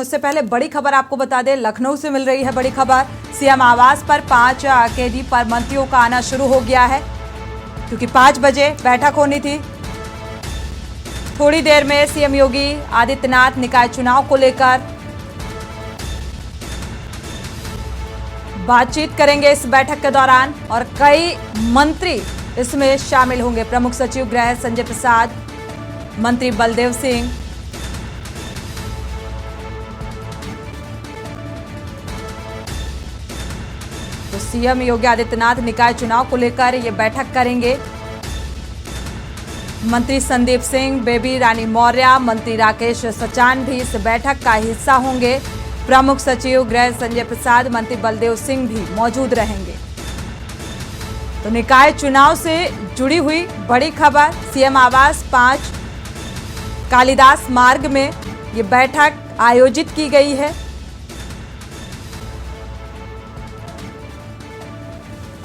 उससे पहले बड़ी खबर आपको बता दें, लखनऊ से मिल रही है बड़ी खबर। सीएम आवास पर 5 केडी पर मंत्रियों का आना शुरू हो गया है, क्योंकि 5 बजे बैठक होनी थी। थोड़ी देर में सीएम योगी आदित्यनाथ निकाय चुनाव को लेकर बातचीत करेंगे इस बैठक के दौरान, और कई मंत्री इसमें शामिल होंगे। प्रमुख सचिव गृह संजय प्रसाद, मंत्री बलदेव सिंह, तो सीएम योगी आदित्यनाथ निकाय चुनाव को लेकर ये बैठक करेंगे। मंत्री संदीप सिंह, बेबी रानी मौर्य, मंत्री राकेश सचान भी इस बैठक का हिस्सा होंगे। प्रमुख सचिव गृह संजय प्रसाद, मंत्री बलदेव सिंह भी मौजूद रहेंगे। तो निकाय चुनाव से जुड़ी हुई बड़ी खबर, सीएम आवास 5 कालिदास मार्ग में ये बैठक आयोजित की गई है,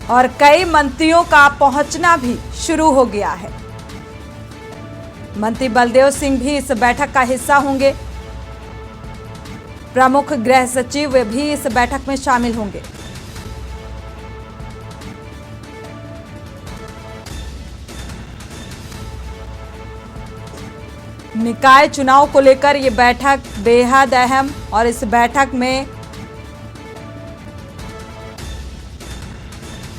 और कई मंत्रियों का पहुंचना भी शुरू हो गया है। मंत्री बलदेव सिंह भी इस बैठक का हिस्सा होंगे। प्रमुख गृह सचिव भी इस बैठक में शामिल होंगे। निकाय चुनाव को लेकर यह बैठक बेहद अहम, और इस बैठक में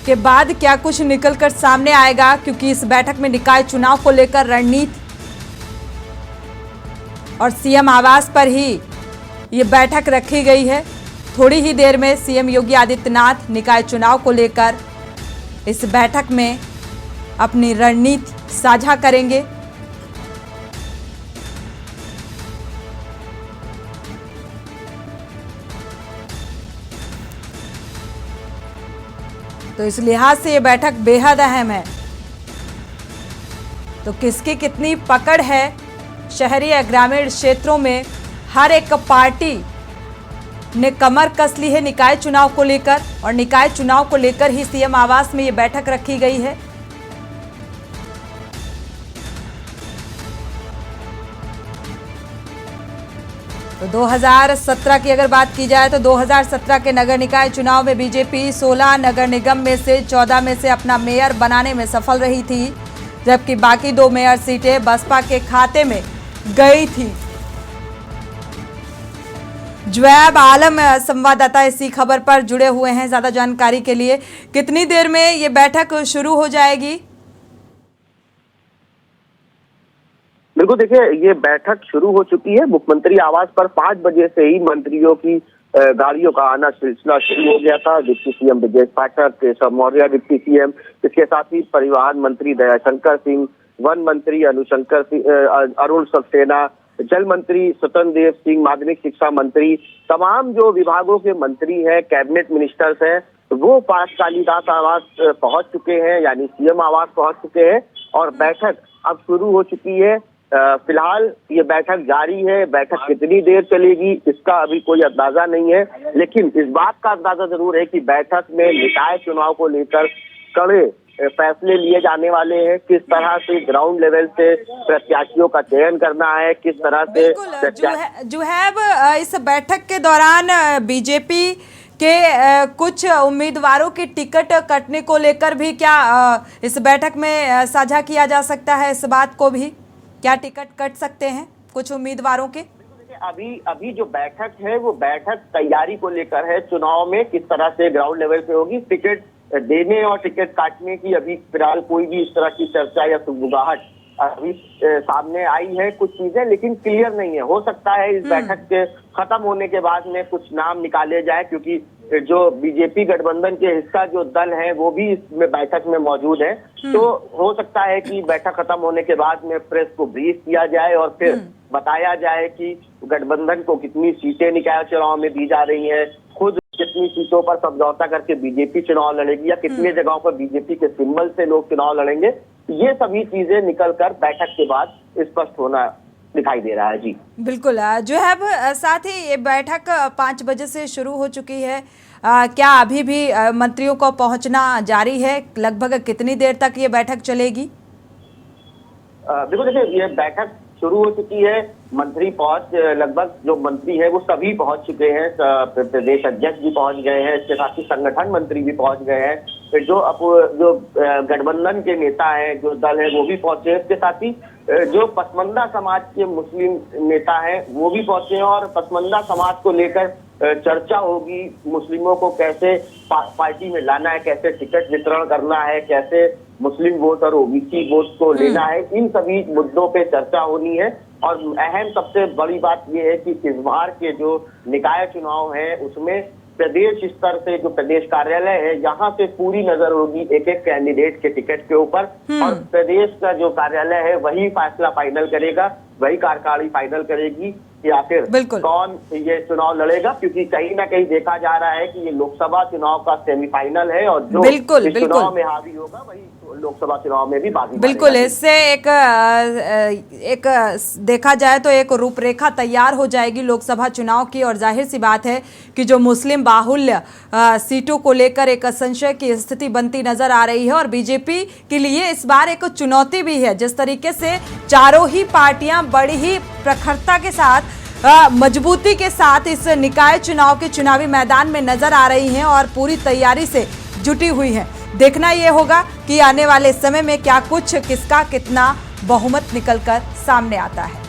के बाद क्या कुछ निकलकर सामने आएगा, क्योंकि इस बैठक में निकाय चुनाव को लेकर रणनीति और सीएम आवास पर ही ये बैठक रखी गई है। थोड़ी ही देर में सीएम योगी आदित्यनाथ निकाय चुनाव को लेकर इस बैठक में अपनी रणनीति साझा करेंगे। तो इस लिहाज से ये बैठक बेहद अहम है। तो किसकी कितनी पकड़ है शहरी या ग्रामीण क्षेत्रों में, हर एक पार्टी ने कमर कस ली है निकाय चुनाव को लेकर, और निकाय चुनाव को लेकर ही सीएम आवास में ये बैठक रखी गई है। तो 2017 की अगर बात की जाए तो 2017 के नगर निकाय चुनाव में बीजेपी 16 नगर निगम में से 14 में से अपना मेयर बनाने में सफल रही थी, जबकि बाकी 2 मेयर सीटें बसपा के खाते में गई थी। जुएब आलम संवाददाता इसी खबर पर जुड़े हुए हैं ज्यादा जानकारी के लिए। कितनी देर में ये बैठक शुरू हो जाएगी? बिल्कुल, देखिए ये बैठक शुरू हो चुकी है। मुख्यमंत्री आवास पर 5 बजे से ही मंत्रियों की गाड़ियों का आना सिलसिला शुरू हो गया था। Deputy CM Brajesh Pathak, Keshav Maurya deputy CM, इसके साथ ही परिवहन मंत्री दयाशंकर सिंह, वन मंत्री अनुशंकर सिंह, अरुण सक्सेना, जल मंत्री स्वतंत्र देव सिंह, माध्यमिक शिक्षा मंत्री, तमाम जो विभागों के मंत्री हैं, कैबिनेट मिनिस्टर्स हैं, वो 5 कालिदास आवास पहुंच चुके हैं, यानी सीएम आवास पहुंच चुके हैं, और बैठक अब शुरू हो चुकी है। फिलहाल ये बैठक जारी है। बैठक कितनी देर चलेगी इसका अभी कोई अंदाजा नहीं है, लेकिन इस बात का अंदाजा जरूर है कि बैठक में निकाय चुनाव को लेकर कड़े फैसले लिए जाने वाले हैं। किस तरह से ग्राउंड लेवल से प्रत्याशियों का चयन करना है, किस तरह से जो है इस बैठक के दौरान बीजेपी के कुछ उम्मीदवारों की टिकट कटने को लेकर भी क्या इस बैठक में साझा किया जा सकता है? इस बात को भी, क्या टिकट कट सकते हैं कुछ उम्मीदवारों के? अभी जो बैठक है वो बैठक तैयारी को लेकर है। चुनाव में किस तरह से ग्राउंड लेवल पे होगी, टिकट देने और टिकट काटने की अभी फिलहाल कोई भी इस तरह की चर्चा या सुगबुगाहट अभी सामने आई है। कुछ चीजें लेकिन क्लियर नहीं है। हो सकता है इस बैठक के खत्म होने के बाद में कुछ नाम निकाले जाए, क्योंकि जो बीजेपी गठबंधन के हिस्सा जो दल हैं वो भी इसमें बैठक में मौजूद है। तो हो सकता है कि बैठक खत्म होने के बाद में प्रेस को ब्रीफ किया जाए और फिर बताया जाए कि गठबंधन को कितनी सीटें निकाय चुनाव में दी जा रही हैं, खुद कितनी सीटों पर समझौता करके बीजेपी चुनाव लड़ेगी, या कितने जगहों पर बीजेपी के सिंबल से लोग चुनाव लड़ेंगे। ये सभी चीजें निकलकर बैठक के बाद स्पष्ट होना दिखाई दे रहा है। जी बिल्कुल, जो है साथ ही ये बैठक 5 बजे से शुरू हो चुकी है। क्या अभी भी मंत्रियों को पहुंचना जारी है? लगभग कितनी देर तक ये बैठक चलेगी? देखो, देखिए ये बैठक शुरू हो चुकी है। मंत्री पहुंच लगभग जो मंत्री है वो सभी पहुंच चुके हैं। प्रदेश अध्यक्ष भी पहुंच गए हैं, इसके साथ ही संगठन मंत्री भी पहुंच गए हैं। जो गठबंधन के नेता हैं, जो दल है, वो भी पहुंचे हैं। इसके साथ ही जो पसमंदा समाज के मुस्लिम नेता हैं वो भी पहुंचे हैं और पसमंदा समाज को लेकर चर्चा होगी। मुस्लिमों को कैसे पार्टी में लाना है, कैसे टिकट वितरण करना है, कैसे मुस्लिम वोट और ओबीसी वोट को लेना है, इन सभी मुद्दों पे चर्चा होनी है। और अहम सबसे बड़ी बात यह है कि इस बार के जो निकाय चुनाव है उसमें प्रदेश स्तर से जो प्रदेश कार्यालय है यहाँ से पूरी नजर होगी एक एक कैंडिडेट के टिकट के ऊपर, और प्रदेश का जो कार्यालय है वही फैसला फाइनल करेगा, वही कार्यकारिणी फाइनल करेगी कि आखिर कौन ये चुनाव लड़ेगा। क्योंकि कहीं ना कहीं देखा जा रहा है कि ये लोकसभा चुनाव का सेमीफाइनल है और जो इस चुनाव में हावी होगा वही लोकसभा चुनाव में भी बाजी। बिल्कुल, इससे एक देखा जाए तो एक रूपरेखा तैयार हो जाएगी लोकसभा चुनाव की। और जाहिर सी बात है कि जो मुस्लिम बाहुल्य सीटों को लेकर एक संशय की स्थिति बनती नजर आ रही है और बीजेपी के लिए इस बार एक चुनौती भी है। जिस तरीके से चारों ही पार्टियां बड़ी ही प्रखरता के साथ मजबूती के साथ इस निकाय चुनाव के चुनावी मैदान में नजर आ रही हैं और पूरी तैयारी से जुटी हुई हैं। देखना यह होगा कि आने वाले समय में क्या कुछ किसका कितना बहुमत निकलकर सामने आता है।